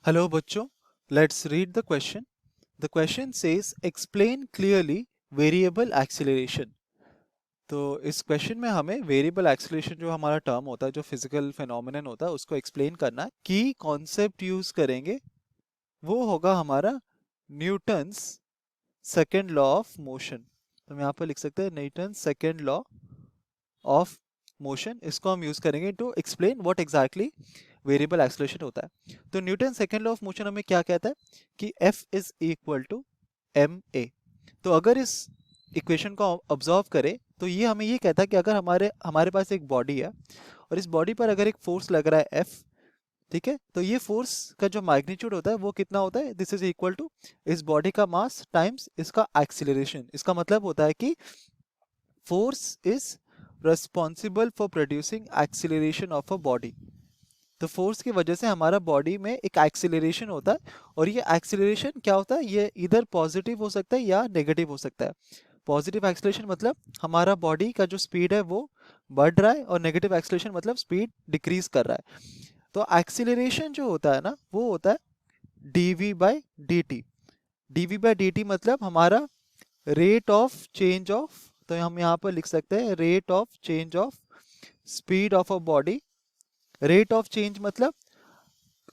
Hello बच्चों, let's read the question. The question says explain clearly variable acceleration. तो इस question में हमें वेरिएबल एक्सीलरेशन जो हमारा टर्म होता है, जो फिजिकल फिनोमिनन होता है, उसको एक्सप्लेन करना है। की कॉन्सेप्ट यूज करेंगे वो होगा हमारा Newton's second law of motion. तो हम यहाँ पर लिख सकते हैं Newton's second law of motion. इसको हम यूज करेंगे to explain what exactly variable acceleration होता है। तो Newton second law of motion हमें क्या कहता है कि F is equal to ma। तो अगर इस इक्वेशन को ऑब्जर्व करें तो ये हमें ये कहता है कि अगर हमारे हमारे पास एक बॉडी है और इस बॉडी पर अगर एक फोर्स लग रहा है F, ठीक है, तो ये फोर्स का जो मैग्नीट्यूड होता है वो कितना होता है, दिस इज इक्वल टू इस बॉडी का मास टाइम्स इसका एक्सीलरेशन। इसका मतलब होता है कि force is responsible for producing acceleration of a body। तो फोर्स की वजह से हमारा बॉडी में एक एक्सीलरेशन होता है और ये एक्सीलरेशन क्या होता है, ये इधर पॉजिटिव हो सकता है या नेगेटिव हो सकता है। पॉजिटिव एक्सीलरेशन मतलब हमारा बॉडी का जो स्पीड है वो बढ़ रहा है और नेगेटिव एक्सीलरेशन मतलब स्पीड डिक्रीज कर रहा है। तो एक्सीलरेशन जो होता है ना वो होता है dv by dt। dv by dt मतलब हमारा रेट ऑफ चेंज ऑफ, तो हम यहाँ पर लिख सकते हैं rate of change of speed of a body. Rate of change मतलब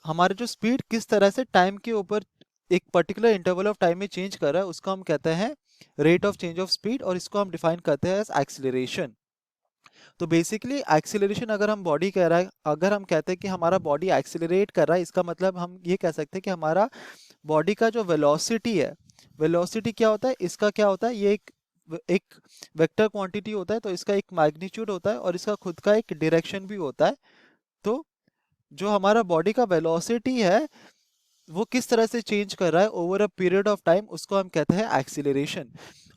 हमारा जो स्पीड किस तरह से टाइम के ऊपर एक पर्टिकुलर इंटरवल ऑफ टाइम में चेंज कर रहा है उसको हम कहते हैं rate of change of speed, और इसको हम डिफाइन करते हैं एज एक्सीलरेशन। तो बेसिकली एक्सीलरेशन अगर हम बॉडी कह रहा है, अगर हम कहते हैं कि हमारा बॉडी एक्सीलरेट कर रहा है, इसका मतलब हम ये कह सकते हैं कि हमारा बॉडी का जो वेलोसिटी है, वेलोसिटी क्या होता है, इसका क्या होता है, ये एक वेक्टर क्वांटिटी होता है, तो इसका एक मैग्नीट्यूड होता है और इसका खुद का एक डायरेक्शन भी होता है। तो जो हमारा बॉडी का वेलोसिटी है वो किस तरह से चेंज कर रहा है over a period of time, उसको हम कहते हैं एक्सीलरेशन।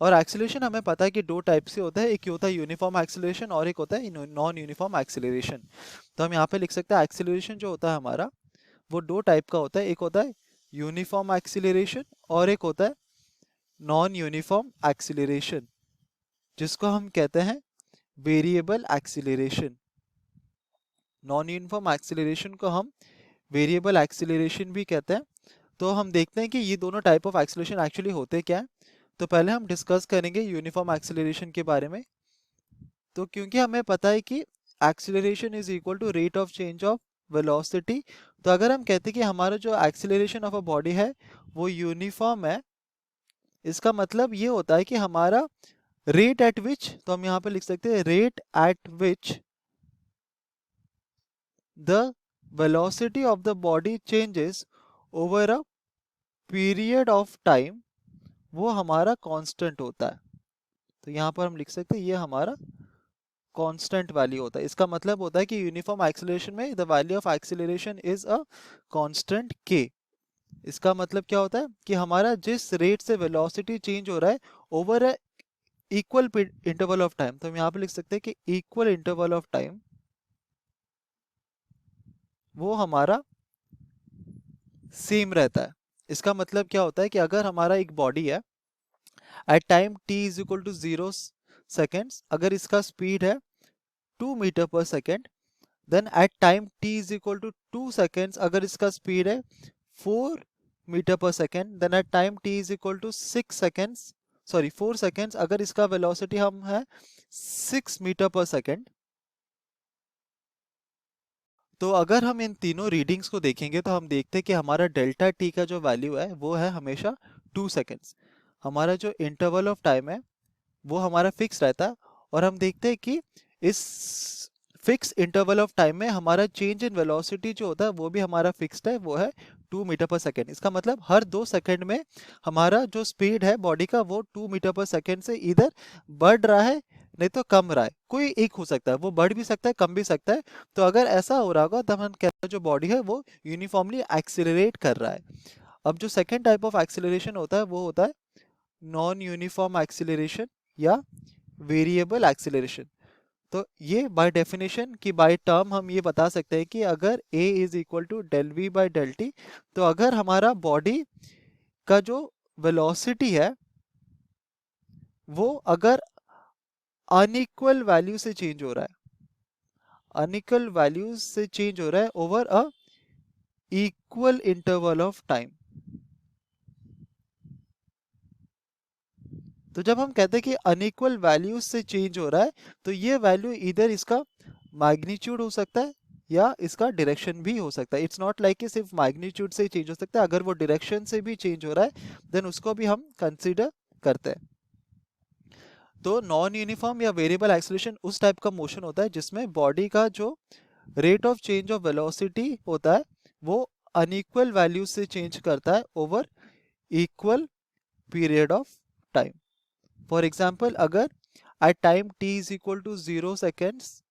और एक्सीलरेशन हमें पता है कि दो टाइप से होता है, एक होता है यूनिफॉर्म एक्सीलरेशन और एक होता है नॉन यूनिफॉर्म एक्सीलरेशन। तो हम यहाँ पे लिख सकते हैं एक्सीलरेशन जो होता है हमारा वो दो टाइप का होता है, एक होता है यूनिफॉर्म एक्सीलरेशन और एक होता है नॉन यूनिफॉर्म एक्सीलरेशन, जिसको हम कहते हैं variable acceleration. Non uniform acceleration को हम वेरिएबल एक्सीलरेशन भी कहते हैं। तो हम देखते हैं कि ये दोनों टाइप ऑफ एक्सीलरेशन एक्चुअली होते क्या है। तो पहले हम डिस्कस करेंगे यूनिफॉर्म एक्सीलरेशन के बारे में। तो क्योंकि हमें पता है कि acceleration is equal to rate of change of velocity, तो अगर हम कहते हैं कि हमारा जो एक्सीलरेशन ऑफ अ बॉडी है वो यूनिफॉर्म है, इसका मतलब ये होता है कि हमारा रेट एट विच, तो हम यहाँ पे लिख सकते हैं rate at which the velocity of the body changes over a period of time, वो हमारा कांस्टेंट होता है। तो यहाँ पर हम लिख सकते हैं ये हमारा कांस्टेंट वैल्यू होता है। इसका मतलब होता है कि यूनिफॉर्म एक्सीलरेशन में the value of acceleration is a constant k। इसका मतलब क्या होता है कि हमारा जिस रेट से वेलोसिटी चेंज हो रहा है over a equal interval of time, तो हम यहाँ पे लिख सकते हैं कि इक्वल इंटरवल ऑफ टाइम वो हमारा सेम रहता है। इसका मतलब क्या होता है कि अगर हमारा एक बॉडी है at time t is equal to 0 seconds, अगर इसका स्पीड है 2 metre per second, then at time t is equal to 2 seconds अगर इसका स्पीड है 4 metre per second, then at time t is equal to 6 seconds, sorry 4 seconds अगर इसका velocity हम है 6 मीटर पर सेकेंड। तो अगर हम इन तीनों रीडिंग्स को देखेंगे तो हम देखते हैं कि हमारा डेल्टा टी का जो वैल्यू है वो है हमेशा 2 सेकेंड्स। हमारा जो इंटरवल ऑफ टाइम है वो हमारा फिक्स रहता है, और हम देखते हैं कि इस फिक्स इंटरवल ऑफ टाइम में हमारा चेंज इन वेलोसिटी जो होता है वो भी हमारा फिक्स्ड है, वो है 2 मीटर पर सेकेंड। इसका मतलब हर 2 सेकेंड में हमारा जो स्पीड है बॉडी का वो 2 मीटर पर सेकेंड से इधर बढ़ रहा है, नहीं तो कम रहा है। कोई एक हो सकता है, वो बढ़ भी सकता है कम भी सकता है। तो अगर ऐसा हो रहा होगा तब हम कहते हैं जो बॉडी है वो यूनिफॉर्मली एक्सिलरेट कर रहा है। अब जो सेकेंड टाइप ऑफ एक्सिलरेशन होता है वो होता है नॉन यूनिफॉर्म एक्सिलरेशन या वेरिएबल एक्सिलरेशन। तो ये बाय डेफिनेशन की बाय टर्म हम ये बता सकते हैं कि अगर a is equal to del v by del t, तो अगर हमारा बॉडी का जो वेलोसिटी है वो अगर अनइक्वल वैल्यू से चेंज हो रहा है, अनइक्वल वैल्यू से चेंज हो रहा है over a equal interval of time. तो जब हम कहते हैं कि अनइक्वल वैल्यूज से चेंज हो रहा है, तो ये वैल्यू इधर इसका मैग्नीट्यूड हो सकता है या इसका डायरेक्शन भी हो सकता है। इट्स नॉट लाइक कि सिर्फ मैग्नीट्यूड से चेंज हो सकता है, अगर वो डायरेक्शन से भी चेंज हो रहा है देन उसको भी हम कंसीडर करते हैं। तो नॉन यूनिफॉर्म या वेरिएबल एक्सेलरेशन उस टाइप का मोशन होता है जिसमें बॉडी का जो rate of change of velocity होता है वो अनइक्वल वैल्यू से चेंज करता है over equal period of time. For example, अगर at time t is equal to 0 seconds,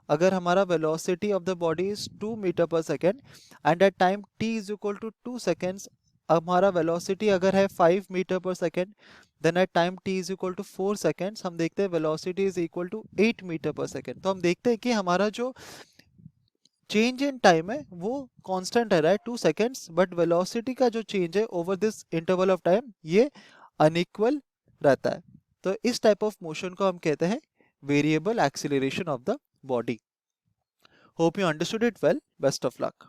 अगर हमारा velocity of the body is 2 metre per second and at time t is equal to 2 seconds, हमारा velocity अगर है 5 metre per second, then at time t is equal to 4 seconds हम देखते हैं velocity is equal to 8 metre per second. तो हम देखते हैं कि हमारा जो चेंज इन टाइम है वो कांस्टेंट रह रहा है 2 सेकेंड्स, बट वेलोसिटी का जो चेंज है over this interval of time ये अनइक्वल रहता है। तो इस टाइप ऑफ मोशन को हम कहते हैं variable acceleration of the body. Hope you understood it well. Best of luck.